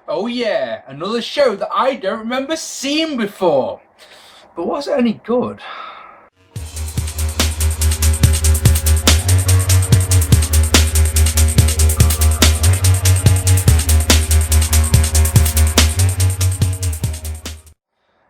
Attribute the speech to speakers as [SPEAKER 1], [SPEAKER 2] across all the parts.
[SPEAKER 1] Oh yeah, another show that I don't remember seeing before. But was it any good?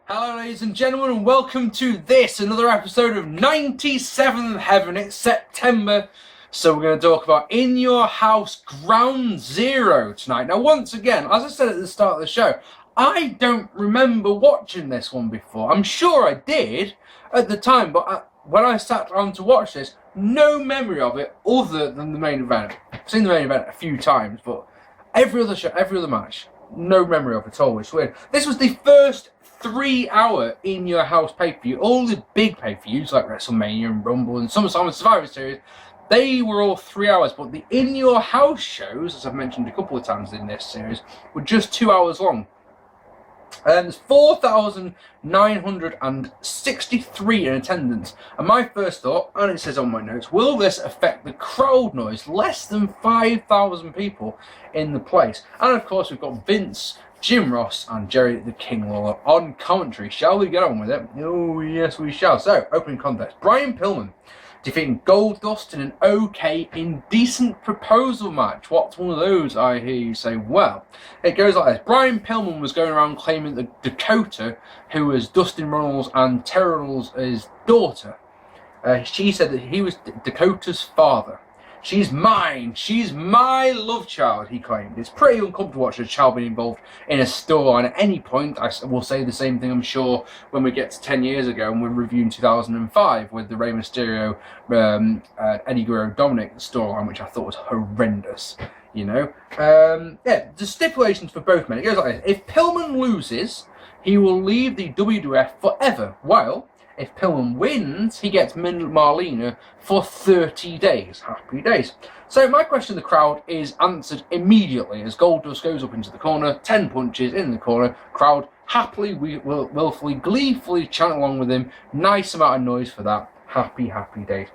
[SPEAKER 1] Hello ladies and gentlemen, and welcome to this, another episode of 97th Heaven. It's September, so we're going to talk about In Your House Ground Zero tonight. Now once again, as I said at the start of the show, I don't remember watching this one before. I'm sure I did at the time, but when I sat down to watch this, no memory of it other than the main event. I've seen the main event a few times, but every other show, every other match, no memory of it at all, which is weird. This was the first 3-hour In Your House pay-per-view. All the big pay-per-views like WrestleMania and Rumble and SummerSlam and Survivor Series, they were all 3 hours, but the In Your House shows, as I've mentioned a couple of times in this series, were just 2 hours long. And there's 4,963 in attendance. And my first thought, and it says on my notes, will this affect the crowd noise? Less than 5,000 people in the place. And of course we've got Vince, Jim Ross and Jerry the King Lawler on commentary. Shall we get on with it? Oh yes we shall. So, opening context. Brian Pillman defeating Goldust in an okay, indecent proposal match. What's one of those, I hear you say? Well, it goes like this. Brian Pillman was going around claiming that Dakota, who was Dustin Runnels and Terry Runnels' daughter, she said that he was Dakota's father. She's mine. She's my love child, he claimed. It's pretty uncomfortable watching a child being involved in a storyline at any point. I will say the same thing, I'm sure, when we get to 10 years ago and we're reviewing 2005 with the Rey Mysterio, Eddie Guerrero, Dominic storyline, which I thought was horrendous. You know? Yeah, the stipulations for both men. It goes like this. If Pillman loses, he will leave the WWF forever, while if Pillman wins, he gets Marlena for 30 days. Happy days. So my question to the crowd is answered immediately as Goldust goes up into the corner, 10 punches in the corner. Crowd happily, willfully, gleefully chant along with him. Nice amount of noise for that. Happy, happy days.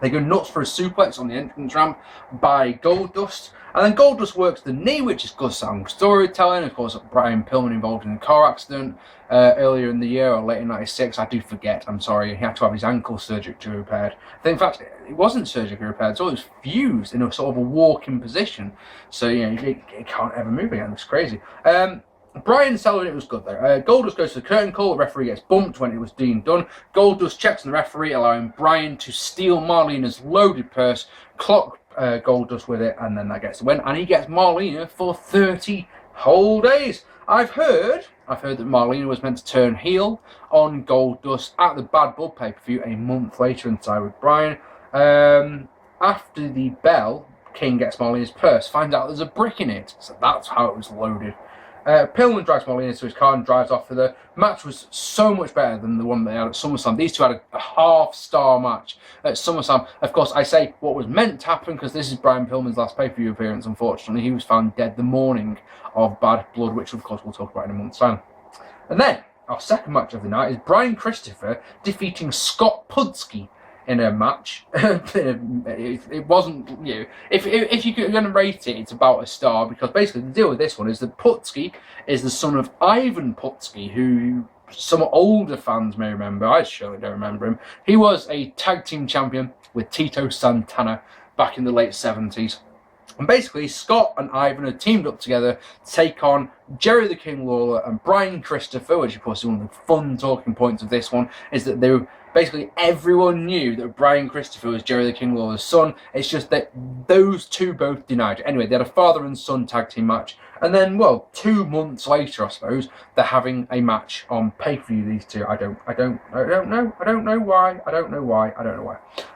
[SPEAKER 1] They go nuts for a suplex on the entrance ramp by Goldust. And then Goldust works the knee, which is good sound storytelling. Of course, Brian Pillman involved in a car accident earlier in the year or late in '96. I do forget. I'm sorry. He had to have his ankle surgically repaired. In fact, it wasn't surgically repaired. So it was fused in a sort of a walking position. So you know, it can't ever move again. It's crazy. Brian celebrated it was good though. Goldust goes to the curtain call. The referee gets bumped when it was deemed done. Goldust checks on the referee, allowing Brian to steal Marlena's loaded purse, clock Goldust with it, and then that gets the win. And he gets Marlena for 30 whole days. I've heard that Marlena was meant to turn heel on Goldust at the Bad Blood pay-per-view a month later inside with Brian. After the bell, King gets Marlena's purse, finds out there's a brick in it. So that's how it was loaded. Pillman drives Marlena to his car and drives off with her. Match was so much better than the one they had at SummerSlam. These two had a half-star match at SummerSlam. Of course, I say what was meant to happen because this is Brian Pillman's last pay-per-view appearance, unfortunately. He was found dead the morning of Bad Blood, which of course we'll talk about in a month's time. And then, our second match of the night is Brian Christopher defeating Scott Putski in a match. It wasn't, you know, if you're going to rate it, it's about a star, because basically the deal with this one is that Putski is the son of Ivan Putski, who some older fans may remember. I surely don't remember him. He was a tag team champion with Tito Santana back in the late 70s. And basically, Scott and Ivan had teamed up together to take on Jerry the King Lawler and Brian Christopher, which of course is one of the fun talking points of this one, is that they were basically everyone knew that Brian Christopher was Jerry the King Lawler's son. It's just that those two both denied it. Anyway, they had a father and son tag team match. And then, well, 2 months later, I suppose, they're having a match on pay-per-view, these two. I don't know why.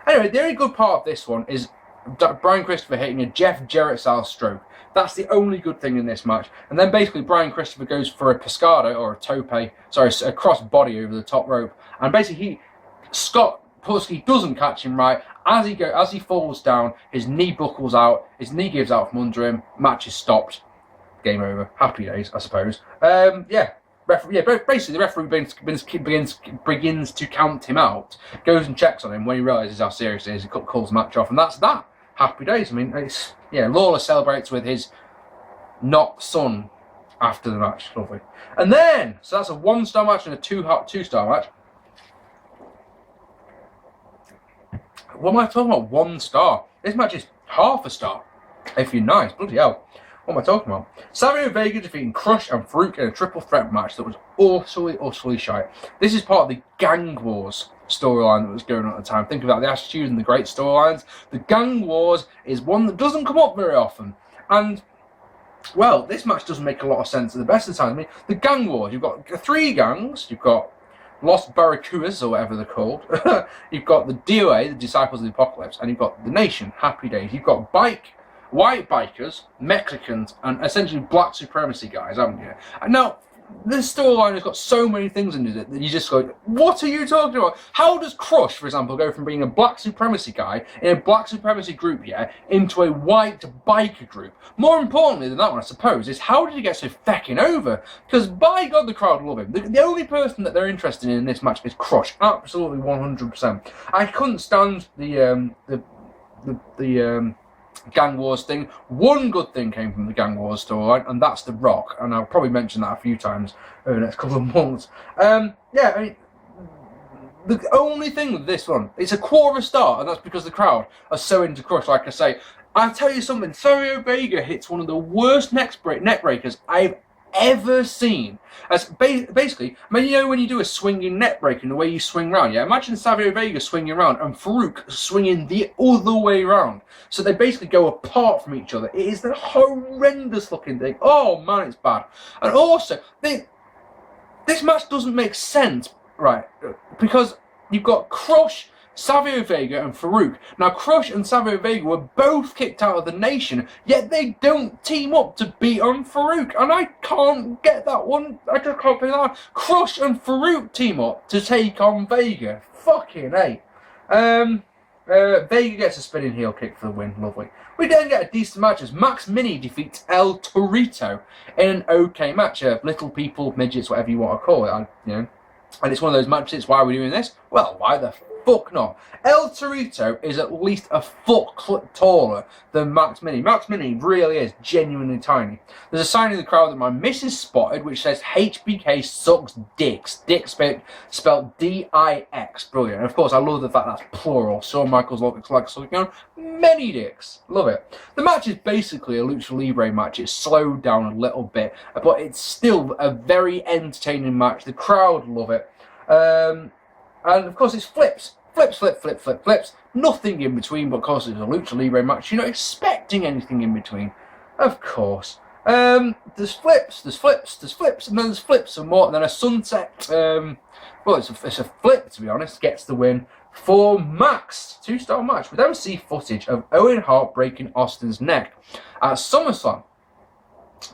[SPEAKER 1] Anyway, the only good part of this one is Brian Christopher hitting a Jeff Jarrett style stroke. That's the only good thing in this match. And then basically Brian Christopher goes for a pescado or a cross body over the top rope. And basically Scott Putski doesn't catch him right. As he falls down, his knee buckles out, his knee gives out from under him, match is stopped. Game over. Happy days, I suppose. Basically the referee begins to count him out, goes and checks on him. When he realises how serious it is, he calls the match off, and that's that. Happy days. I mean, Lawler celebrates with his not son after the match. Lovely. And then, so that's a 1-star match and a 2-star match. What am I talking about? 1 star. This match is half a star. If you're nice. Bloody hell. What am I talking about? Savio and Vega defeating Crush and Farooq in a triple threat match that was utterly shite. This is part of the Gang Wars storyline that was going on at the time. Think about the Attitude and the great storylines. The Gang Wars is one that doesn't come up very often. And, well, this match doesn't make a lot of sense at the best of the time. I mean, the Gang Wars, you've got 3 gangs. You've got Los Barracudas, or whatever they're called. You've got the DOA, the Disciples of the Apocalypse. And you've got the Nation, Happy Days. You've got white bikers, Mexicans, and essentially black supremacy guys, haven't you? And now, this storyline has got so many things in it that you just go, what are you talking about? How does Crush, for example, go from being a black supremacy guy in a black supremacy group, into a white biker group? More importantly than that one, I suppose, is how did he get so fecking over? Because by God, the crowd love him. The only person that they're interested in this match is Crush. Absolutely 100%. I couldn't stand the Gang Wars thing. One good thing came from the Gang Wars storyline, and that's The Rock, and I'll probably mention that a few times over the next couple of months. Yeah, I mean, the only thing with this one, it's a 1/4 star, and that's because the crowd are so into Crush. Like I say, I'll tell you something, Savio Vega hits one of the worst neck breakers I've ever seen. As basically, I mean, you know when you do a swinging neck break and the way you swing round, imagine Savio Vega swinging around and Farooq swinging the other way round. So they basically go apart from each other. It is the horrendous looking thing. Oh man, it's bad. And also, this match doesn't make sense, right? Because you've got Crush, Savio Vega and Farooq. Now, Crush and Savio Vega were both kicked out of the Nation, yet they don't team up to beat on Farooq. And I can't get that one. I just can't figure that out. Crush and Farooq team up to take on Vega. Fucking A. Vega gets a spinning heel kick for the win. Lovely. We then get a decent match as Max Mini defeats El Torito in an okay match. Little people, midgets, whatever you want to call it. And it's one of those matches. Why are we doing this? Well, why the fuck not? El Torito is at least a foot taller than Max Mini. Max Mini really is genuinely tiny. There's a sign in the crowd that my missus spotted which says HBK sucks dicks. Dick spelled D-I-X. Brilliant. And of course, I love the fact that's plural. So Michael's looks like many dicks. Love it. The match is basically a Lucha Libre match. It's slowed down a little bit, but it's still a very entertaining match. The crowd love it. And of course it's flips. Flips. Nothing in between, but of course it's a Lucha Libre match. You're not expecting anything in between. Of course. There's flips, and then there's flips some more, and then a sunset. Well, it's a flip, to be honest, gets the win for Max. 2-star match. We don't see footage of Owen Hart breaking Austin's neck at SummerSlam.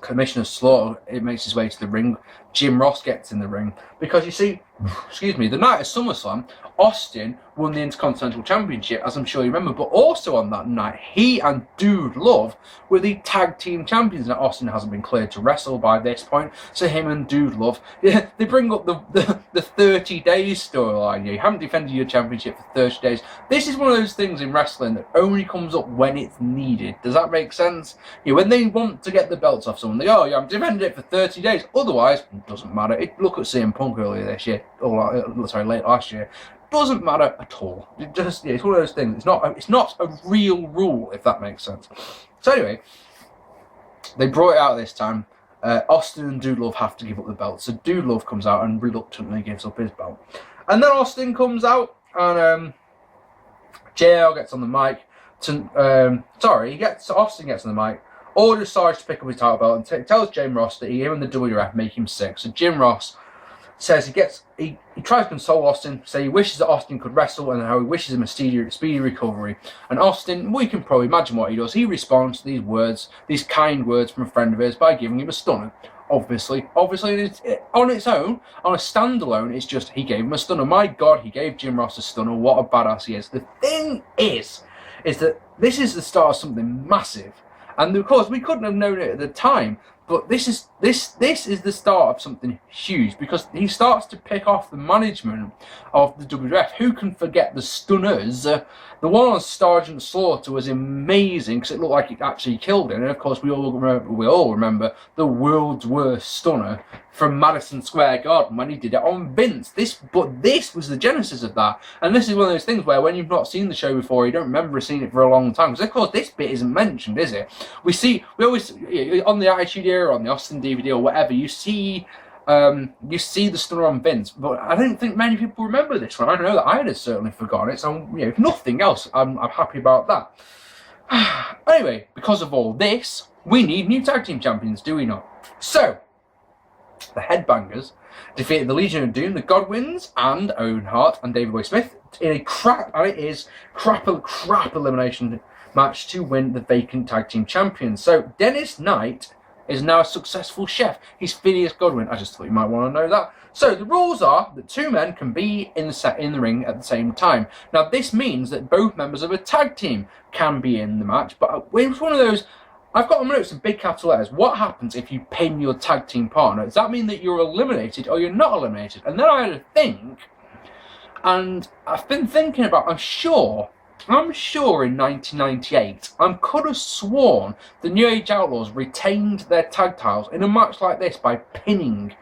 [SPEAKER 1] Commissioner Slaughter, it makes his way to the ring. Jim Ross gets in the ring because you see, the night of SummerSlam, Austin won the Intercontinental Championship, as I'm sure you remember. But also on that night, he and Dude Love were the tag team champions. Now Austin hasn't been cleared to wrestle by this point, so him and Dude Love, they bring up the 30 days storyline. You haven't defended your championship for 30 days. This is one of those things in wrestling that only comes up when it's needed. Does that make sense? When they want to get the belts off someone, they go, I'm defending it for 30 days. Otherwise, it doesn't matter. Look at CM Punk earlier this year, late last year. Doesn't matter at all. It's one of those things. It's not a real rule, if that makes sense. So anyway, they brought it out this time. Austin and Dude Love have to give up the belt. So Dude Love comes out and reluctantly gives up his belt. And then Austin comes out and JL gets on the mic. Austin gets on the mic. Orders Sarge to pick up his title belt and tells Jim Ross that him and the WWF make him sick. So Jim Ross says he tries to console Austin, say he wishes that Austin could wrestle and how he wishes him a speedy recovery. And Austin, we can probably imagine what he does. He responds to these words, these kind words from a friend of his by giving him a stunner. Obviously, on its own, on a standalone, it's just he gave him a stunner. My God, he gave Jim Ross a stunner. What a badass he is. The thing is that this is the start of something massive. And of course, we couldn't have known it at the time, but this is This is the start of something huge, because he starts to pick off the management of the WWF. Who can forget the stunners? The one on Sergeant Slaughter was amazing because it looked like it actually killed him. And of course, we all remember the world's worst stunner from Madison Square Garden when he did it on Vince. This was the genesis of that. And this is one of those things where when you've not seen the show before, you don't remember seeing it for a long time. Because of course, this bit isn't mentioned, is it? We always on the Attitude Era, on the Austin DVD or whatever, you see the stunner on Vince, but I don't think many people remember this one. I know that I had certainly forgotten it, so if nothing else, I'm happy about that. Anyway, because of all this, we need new tag team champions, do we not? So, the Headbangers defeated the Legion of Doom, the Godwinns, and Owen Hart and Davey Boy Smith in a crap elimination match to win the vacant tag team champions. So, Dennis Knight is now a successful chef. He's Phineas Godwinn. I just thought you might want to know that. So the rules are that two men can be in the ring at the same time. Now this means that both members of a tag team can be in the match, but it's one of those. I've got on my notes in big capital letters. What happens if you pin your tag team partner? Does that mean that you're eliminated or you're not eliminated? And then I had a think, and I've been thinking about. I'm sure in 1998, I could have sworn the New Age Outlaws retained their tag titles in a match like this by pinning,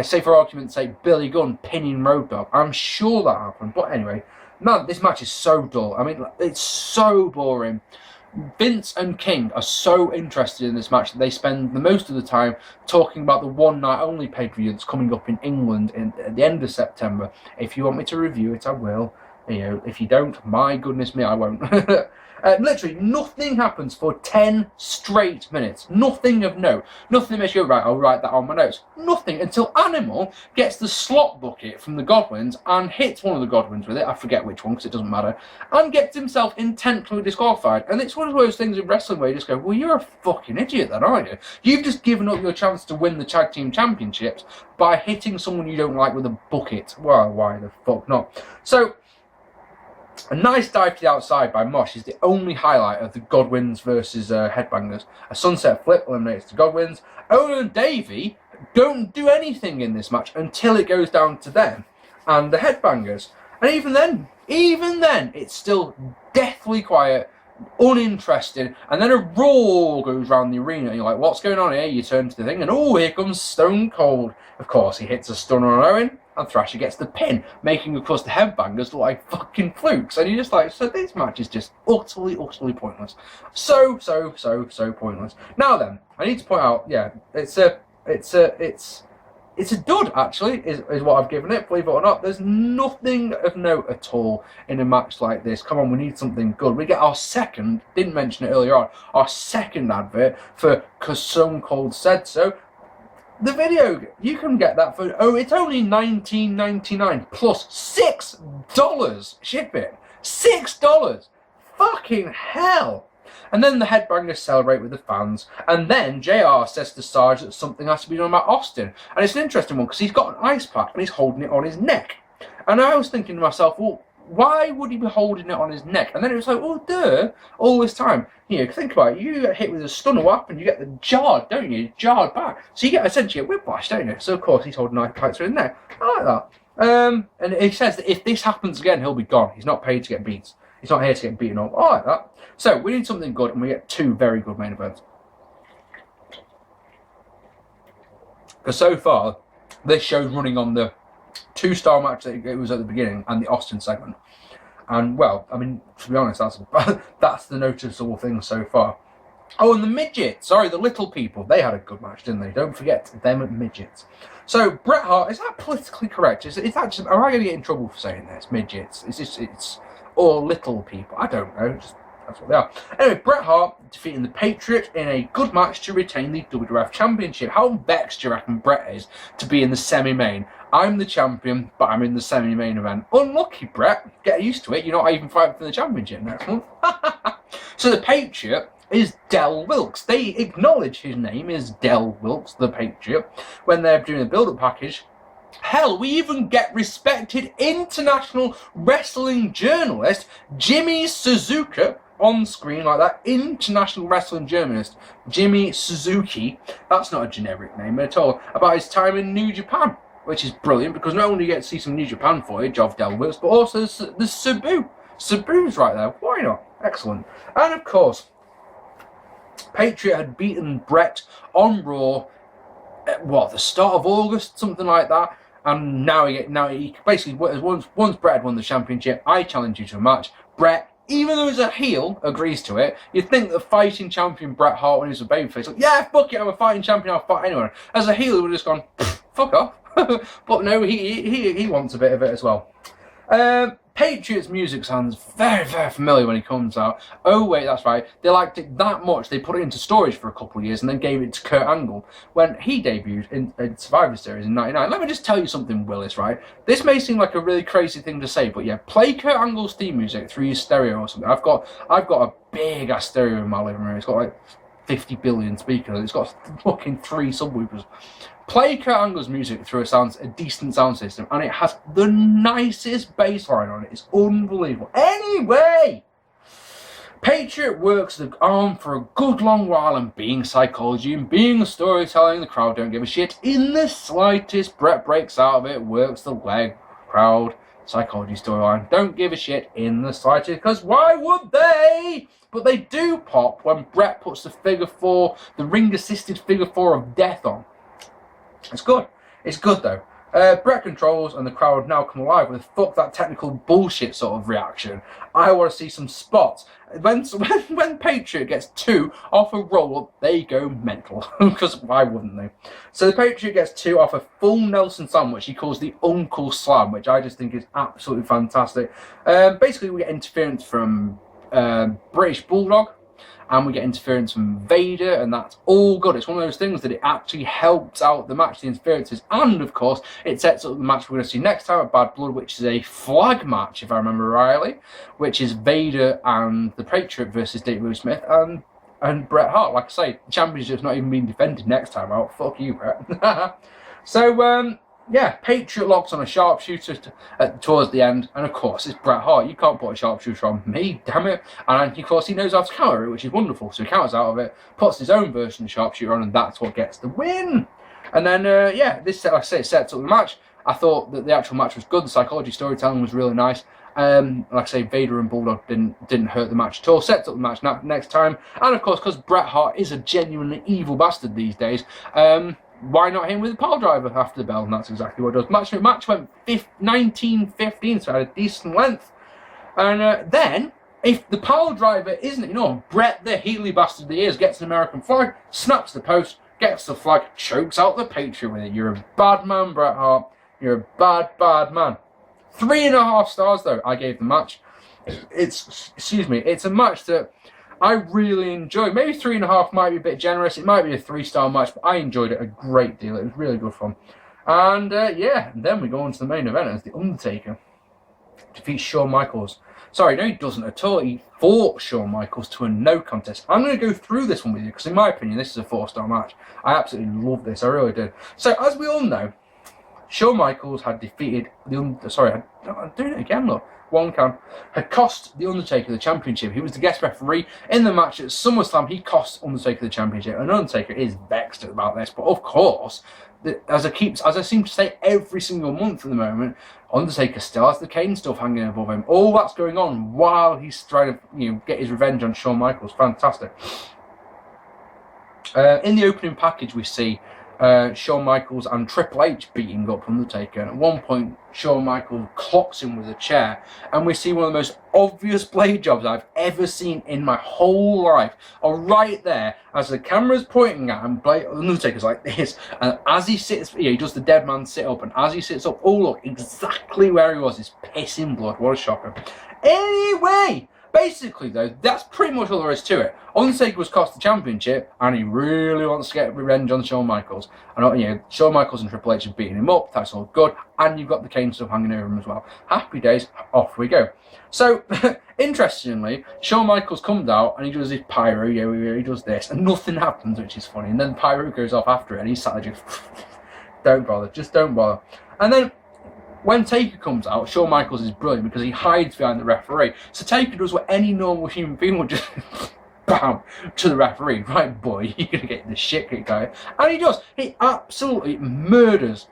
[SPEAKER 1] say for argument's sake, Billy Gunn pinning Road Dogg. I'm sure that happened. But anyway, man, this match is so dull. I mean, it's so boring. Vince and King are so interested in this match that they spend the most of the time talking about the one night only pay-per-view that's coming up in England at the end of September. If you want me to review it, I will. If you don't, my goodness me, I won't. Literally, nothing happens for 10 straight minutes. Nothing of note. Nothing makes you go, right, I'll write that on my notes. Nothing until Animal gets the slot bucket from the Godwinns and hits one of the Godwinns with it. I forget which one because it doesn't matter. And gets himself intentionally disqualified. And it's one of those things in wrestling where you just go, well, you're a fucking idiot then, aren't you? You've just given up your chance to win the tag team championships by hitting someone you don't like with a bucket. Well, why the fuck not? So, a nice dive to the outside by Mosh is the only highlight of the Godwinns versus Headbangers. A sunset flip eliminates the Godwinns. Owen and Davey don't do anything in this match until it goes down to them and the Headbangers. And even then, it's still deathly quiet, uninterested, and then a roar goes around the arena. And you're like, what's going on here? You turn to the thing, and oh, here comes Stone Cold. Of course, he hits a stunner on Owen, and Thrasher gets the pin, making, of course, the Headbangers look like fucking flukes. And you're just like, so this match is just utterly pointless. So pointless. Now then, I need to point out, yeah, it's a dud, actually, is what I've given it, believe it or not. There's nothing of note at all in a match like this. Come on, we need something good. We get our second, didn't mention it earlier on, our second advert for Cause Stone Cold Said So. The video, you can get that for, it's only $19.99 plus $6 shipping. $6! Fucking hell! And then the Headbangers celebrate with the fans. And then JR says to Sarge that something has to be done about Austin. And it's an interesting one because he's got an ice pack and he's holding it on his neck. And I was thinking to myself, well, why would he be holding it on his neck? And then it was like, well, duh, all this time. Think about it. You get hit with a stunner whap and you get the jarred, don't you? Jarred back. So you get essentially a whiplash, don't you? So, of course, he's holding ice packs to his neck. I like that. And he says that if this happens again, he'll be gone. He's not paid to get beat. He's not here to get beaten up. I like that. So, we need something good, and we get two very good main events. Because so far, this show's running on the two-star match that it was at the beginning and the Austin segment. And, well, I mean, to be honest, that's the noticeable thing so far. Oh, and the midgets. Sorry, the little people. They had a good match, didn't they? Don't forget them midgets. So, Bret Hart, is that politically correct? Is that just, am I going to get in trouble for saying this? Midgets. It's or little people. I don't know. That's what they are. Anyway, Bret Hart defeating the Patriot in a good match to retain the WWF Championship. How vexed do you reckon Bret is to be in the semi-main? I'm the champion, but I'm in the semi-main event. Unlucky, Bret. Get used to it. You're not even fighting for the championship next month. So the Patriot is Del Wilkes. They acknowledge his name is Del Wilkes, the Patriot, when they're doing the build-up package. Hell, we even get respected international wrestling journalist Jimmy Suzuka, on screen like that international wrestling journalist Jimmy Suzuki, that's not a generic name at all, about his time in New Japan, which is brilliant because not only do you get to see some New Japan footage of Delbert, but also there's Sabu. Sabu's right there. Why not? Excellent. And of course, Patriot had beaten Bret on Raw at the start of August, something like that. And now he basically, once Bret had won the championship, I challenge you to a match. Bret, even though he's a heel, agrees to it. You'd think that fighting champion Bret Hart when he was a babyface, like, yeah, fuck it, I'm a fighting champion, I'll fight anyone. As a heel, he would have just gone, fuck off. But no, he wants a bit of it as well. Patriot's music sounds very, very familiar when he comes out. Oh wait, that's right. They liked it that much they put it into storage for a couple of years and then gave it to Kurt Angle when he debuted in Survivor Series in '99. Let me just tell you something, Willis, right? This may seem like a really crazy thing to say, but yeah, play Kurt Angle's theme music through your stereo or something. I've got a big ass stereo in my living room. It's got like 50 billion speakers. It's got fucking 3 subwoofers. Play Kurt Angle's music through a decent sound system, and it has the nicest bass line on it. It's unbelievable. Anyway, Patriot works the arm for a good long while, and being psychology and being storytelling, the crowd don't give a shit in the slightest. Bret breaks out of it, works the leg, crowd, psychology storyline. Don't give a shit in the slightest, because why would they? But they do pop when Bret puts the ring-assisted figure 4 of death on. It's good. It's good though. Bret controls and the crowd now come alive with fuck that technical bullshit sort of reaction. I want to see some spots. When Patriot gets 2 off a roll-up, they go mental. Because why wouldn't they? So the Patriot gets 2 off a full Nelson slam, which he calls the Uncle Slam, which I just think is absolutely fantastic. Basically, we get interference from British Bulldog, and we get interference from Vega, and that's all good. It's one of those things that it actually helps out the match, the interferences, and of course it sets up the match we're going to see next time at Bad Blood, which is a flag match, if I remember rightly, which is Vader and the Patriot versus Dave Louis Smith and Bret Hart. Like I say, the championship's not even being defended next time out. Fuck you, Bret. So yeah, Patriot locks on a sharpshooter towards the end, and of course it's Bret Hart. You can't put a sharpshooter on me, damn it. And of course he knows how to counter it, which is wonderful. So he counters out of it, puts his own version of sharpshooter on, and that's what gets the win. And then yeah, this, like I say, it sets up the match. I thought that the actual match was good. The psychology storytelling was really nice. Like I say, Vader and Bulldog didn't hurt the match at all. Sets up the match next time, and of course, because Bret Hart is a genuinely evil bastard these days. Why not him with a pile driver after the bell? And that's exactly what it does. Match went 19-15, so it had a decent length. And then, if the pile driver isn't enough, Bret, the Healy bastard that he is, gets an American flag, snaps the post, gets the flag, chokes out the Patriot with it. You're a bad man, Bret Hart. You're a bad, bad man. 3.5 stars, though, I gave the match. It's a match that I really enjoyed. Maybe 3.5 might be a bit generous. It might be a 3-star match, but I enjoyed it a great deal. It was really good fun. And yeah, and then we go on to the main event as The Undertaker defeats Shawn Michaels. Sorry, no, he doesn't at all. He fought Shawn Michaels to a no contest. I'm going to go through this one with you because, in my opinion, this is a 4-star match. I absolutely love this. I really did. So, as we all know, Shawn Michaels had defeated I'm doing it again, look. Had cost The Undertaker the championship. He was the guest referee in the match at SummerSlam. He cost Undertaker the championship, and Undertaker is vexed about this. But of course, as I seem to say every single month at the moment, Undertaker still has the Kane stuff hanging above him. All that's going on while he's trying to get his revenge on Shawn Michaels. Fantastic. In the opening package, we see Shawn Michaels and Triple H beating up Undertaker, and at one point Shawn Michaels clocks him with a chair, and we see one of the most obvious blade jobs I've ever seen in my whole life. Right there, as the camera's pointing at him, Undertaker's like this, and as he sits, he does the dead man sit up, and as he sits up, oh look, exactly where he was, is pissing blood. What a shocker. Anyway, basically, though, that's pretty much all there is to it. Undertaker was cost the championship, and he really wants to get revenge on Shawn Michaels. And Shawn Michaels and Triple H are beating him up. That's all good, and you've got the Kane stuff hanging over him as well. Happy days. Off we go. So, interestingly, Shawn Michaels comes out and he does his pyro. He does this, and nothing happens, which is funny. And then the pyro goes off after it, and he's sat there just, don't bother, just don't bother. And then When Taker comes out, Shawn Michaels is brilliant because he hides behind the referee. So Taker does what any normal human being would just bam to the referee. Right, boy, you're gonna get the shit kicked out of you. And he does. He absolutely murders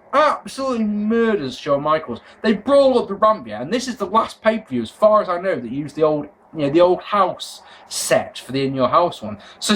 [SPEAKER 1] Shawn Michaels. They brawl up the ramp, yeah, and this is the last pay-per-view, as far as I know, that used the old, the old house set for the In Your House one. So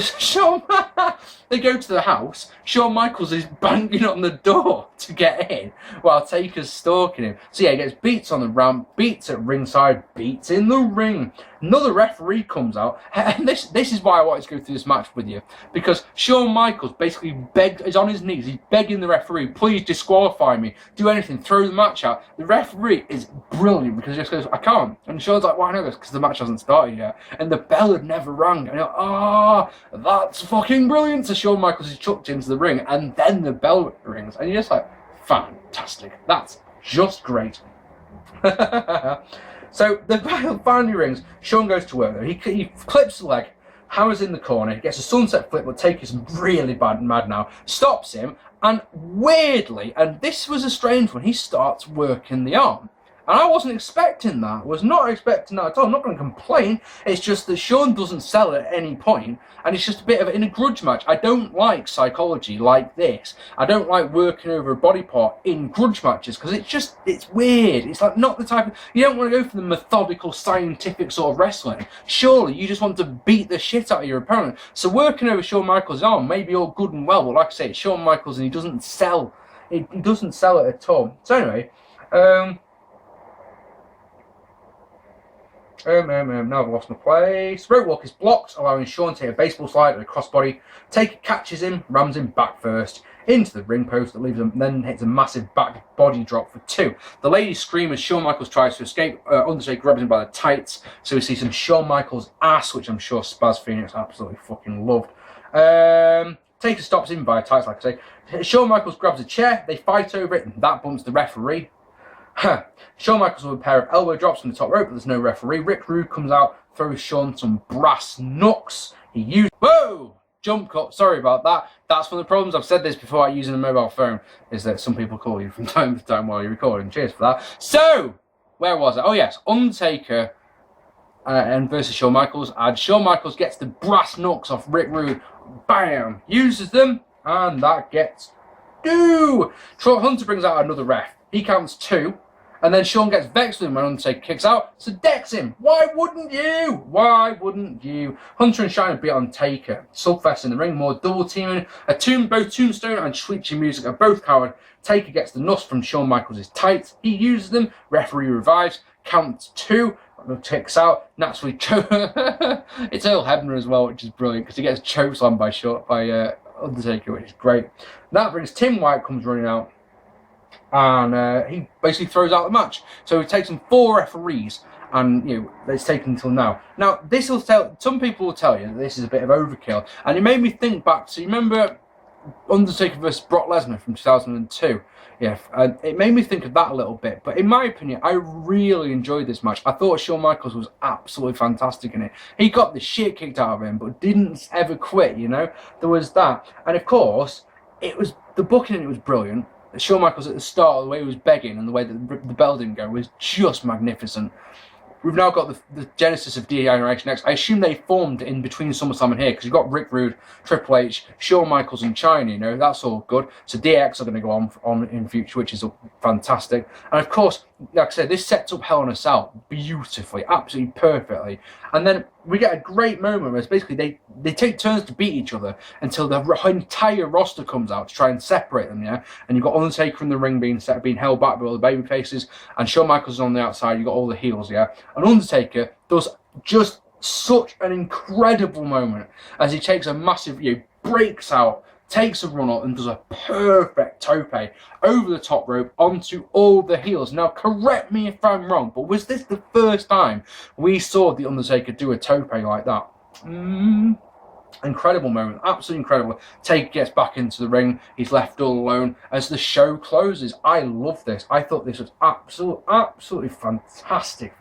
[SPEAKER 1] they go to the house. Shawn Michaels is banging on the door to get in while Taker's stalking him. So yeah, he gets beats on the ramp, beats at ringside, beats in the ring. Another referee comes out, and this is why I wanted to go through this match with you, because Shawn Michaels basically is on his knees. He's begging the referee, please disqualify me, do anything, throw the match out. The referee is brilliant because he just goes, I can't. And Shawn's like, why not? Because the match hasn't started yet, and the bell had never rang. And you're like, that's fucking brilliant. So Shawn Michaels is chucked into the ring, and then the bell rings, and you're just like, fantastic. That's just great. So the bell finally rings. Shawn goes to work though. He clips the leg, hammers in the corner, he gets a sunset flip, but Taker's really mad now, stops him, and weirdly, and this was a strange one, he starts working the arm. And I wasn't expecting that. Was not expecting that at all. I'm not going to complain. It's just that Shawn doesn't sell at any point, and it's just a bit of in a grudge match. I don't like psychology like this. I don't like working over a body part in grudge matches because it's weird. It's like not the type of, you don't want to go for the methodical, scientific sort of wrestling. Surely you just want to beat the shit out of your opponent. So working over Shawn Michaels' arm may be all good and well, but like I say, it's Shawn Michaels and he doesn't sell. He doesn't sell it at all. So anyway, now I've lost my place. Rope walk is blocked, allowing Shawn to hit a baseball slide at a crossbody. Taker catches him, rams him back first into the ring post that leaves him, then hits a massive back body drop for 2. The ladies scream as Shawn Michaels tries to escape. Undertaker grabs him by the tights, so we see some Shawn Michaels ass, which I'm sure Spaz Phoenix absolutely fucking loved. Taker stops him by tights, like I say. Shawn Michaels grabs a chair, they fight over it, and that bumps the referee. Shawn Michaels with a pair of elbow drops from the top rope, but there's no referee. Rick Rude comes out, throws Shawn some brass knucks. He used... Whoa! Jump cut. Sorry about that. That's one of the problems. I've said this before using a mobile phone, is that some people call you from time to time while you're recording. Cheers for that. So, where was it? Oh yes, Undertaker and versus Shawn Michaels. And Shawn Michaels gets the brass knucks off Rick Rude. Bam! Uses them, and that gets 2. Troy Hunter brings out another ref. He counts 2. And then Shawn gets vexed with him when Undertaker kicks out, so decks him. Why wouldn't you? Why wouldn't you? Hunter and Shiner beat on Taker. Slugfest in the ring, more double teaming. Both Tombstone and Screeching Music are both covered. Taker gets the nuts from Shawn Michaels' tights. He uses them. Referee revives. Counts 2. Kicks out. Naturally, it's Earl Hebner as well, which is brilliant because he gets chokeslammed by Undertaker, which is great. That brings Tim White comes running out. And he basically throws out the match. So it takes him 4 referees, and it's taken until now. Now this will some people will tell you that this is a bit of overkill, and it made me think back. So you remember Undertaker versus Brock Lesnar from 2002? Yeah, it made me think of that a little bit. But in my opinion, I really enjoyed this match. I thought Shawn Michaels was absolutely fantastic in it. He got the shit kicked out of him, but didn't ever quit. There was that, and of course, it was the booking. It was brilliant. Shawn Michaels at the start, the way he was begging and the way that the bell didn't go was just magnificent. We've now got the genesis of Generation X. I assume they formed in between SummerSlam and here because you've got Rick Rude, Triple H, Shawn Michaels and Chyna, that's all good. So DX are going to go on in future, which is fantastic. And of course, like I said, this sets up Hell in a Cell beautifully, absolutely perfectly. And then we get a great moment where it's basically they take turns to beat each other until the entire roster comes out to try and separate them, yeah? And you've got Undertaker in the ring being held back by all the baby faces, and Shawn Michaels is on the outside, you've got all the heels, yeah? And Undertaker does just such an incredible moment as he takes a massive, breaks out, takes a run up and does a perfect tope over the top rope onto all the heels. Now, correct me if I'm wrong, but was this the first time we saw The Undertaker do a tope like that? Incredible moment, absolutely incredible. Taker gets back into the ring, he's left all alone as the show closes. I love this. I thought this was absolutely fantastic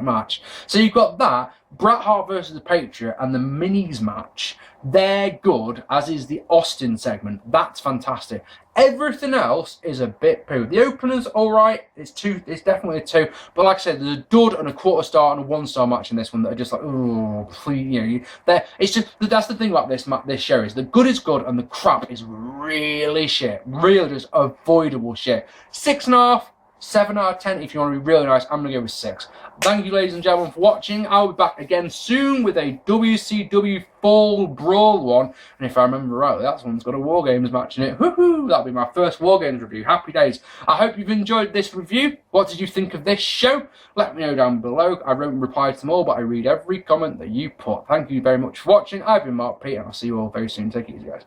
[SPEAKER 1] match. So you've got that, Bret Hart versus the Patriot and the Minis match, they're good, as is the Austin segment. That's fantastic. Everything else is a bit poo. The opener's alright, it's definitely a 2. But like I said, there's a dud and a quarter star and a 1-star match in this one that are just like, oh, please, you know, it's just, that's the thing about this show, is the good is good and the crap is really shit. Really just avoidable shit. 6.5. 7 out of 10 if you want to be really nice. I'm going to go with 6. Thank you, ladies and gentlemen, for watching. I'll be back again soon with a WCW Fall Brawl one. And if I remember rightly, that one's got a War Games match in it. Woohoo! That'll be my first War Games review. Happy days. I hope you've enjoyed this review. What did you think of this show? Let me know down below. I won't reply to them all, but I read every comment that you put. Thank you very much for watching. I've been Mark Pete, and I'll see you all very soon. Take it easy, guys.